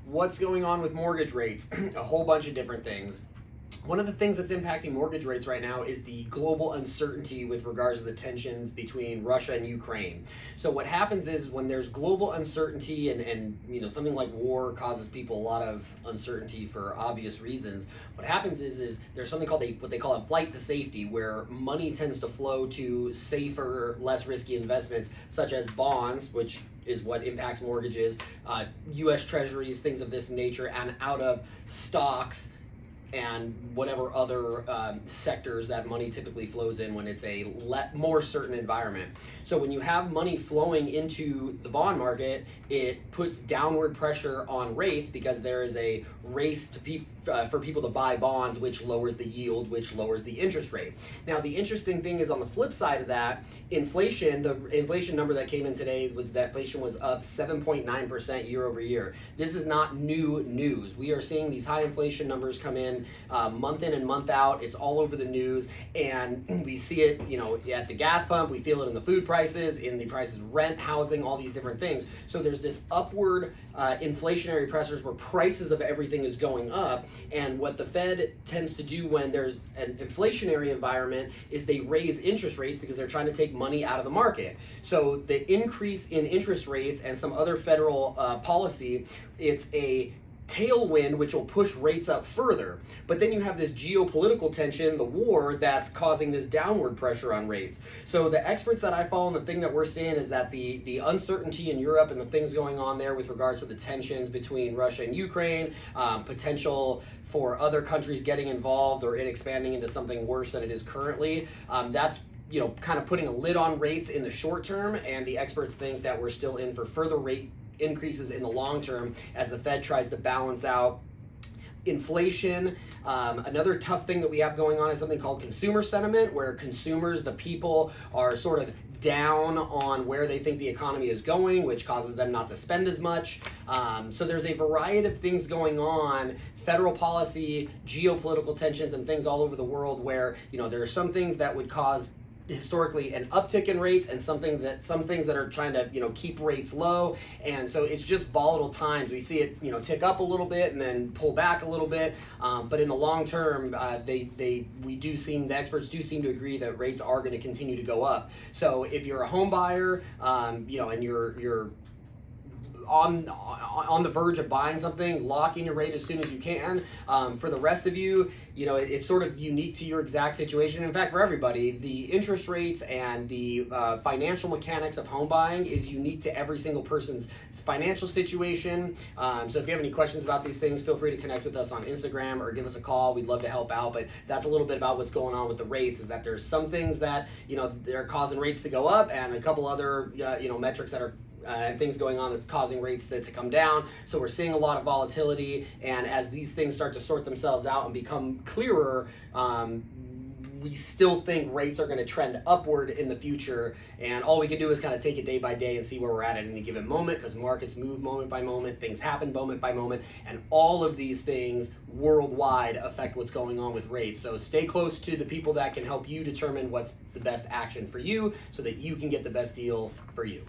what's going on with mortgage rates? A whole bunch of different things. One of the things that's impacting mortgage rates right now is the global uncertainty with regards to the tensions between Russia and Ukraine. So what happens is when there's global uncertainty and something like war causes people a lot of uncertainty for obvious reasons. What happens is there's something called what they call a flight to safety, where money tends to flow to safer, less risky investments such as bonds, which is what impacts mortgages, U.S. treasuries, things of this nature, and out of stocks and whatever other sectors that money typically flows in when it's a more certain environment. So when you have money flowing into the bond market, it puts downward pressure on rates because there is a race to for people to buy bonds, which lowers the yield, which lowers the interest rate. Now, the interesting thing is on the flip side of that, inflation, the inflation number that came in today was that inflation was up 7.9% year over year. This is not new news. We are seeing these high inflation numbers come in and month out. It's all over the news, and we see it, at the gas pump. We feel it in the food prices, in the prices of rent, housing, all these different things. So there's this upward inflationary pressures where prices of everything is going up. And what the Fed tends to do when there's an inflationary environment is they raise interest rates because they're trying to take money out of the market. So the increase in interest rates and some other federal policy, it's a tailwind which will push rates up further. But then you have this geopolitical tension, the war, that's causing this downward pressure on rates. So the experts that I follow and the thing that we're seeing is that the uncertainty in Europe and the things going on there with regards to the tensions between Russia and Ukraine, potential for other countries getting involved or it expanding into something worse than it is currently, that's kind of putting a lid on rates in the short term, and the experts think that we're still in for further rate increases in the long term as the Fed tries to balance out inflation. Another tough thing that we have going on is something called consumer sentiment, where consumers, the people, are sort of down on where they think the economy is going, which causes them not to spend as much. So there's a variety of things going on, federal policy, geopolitical tensions, and things all over the world where, there are some things that would cause historically an uptick in rates and some things that are trying to keep rates low, and so it's just volatile times. We see it tick up a little bit and then pull back a little bit, but in the long term the experts do seem to agree that rates are going to continue to go up. So if you're a home buyer and you're on the verge of buying something, lock in your rate as soon as you can. For the rest of you, it's sort of unique to your exact situation. In fact, for everybody, the interest rates and the financial mechanics of home buying is unique to every single person's financial situation. So if you have any questions about these things, feel free to connect with us on Instagram or give us a call. We'd love to help out. But that's a little bit about what's going on with the rates, is that there's some things that they're causing rates to go up, and a couple other metrics that are and things going on that's causing rates to come down. So we're seeing a lot of volatility, and as these things start to sort themselves out and become clearer, we still think rates are going to trend upward in the future, and all we can do is kind of take it day by day and see where we're at any given moment, because markets move moment by moment, things happen moment by moment, and all of these things worldwide affect what's going on with rates. So stay close to the people that can help you determine what's the best action for you so that you can get the best deal for you.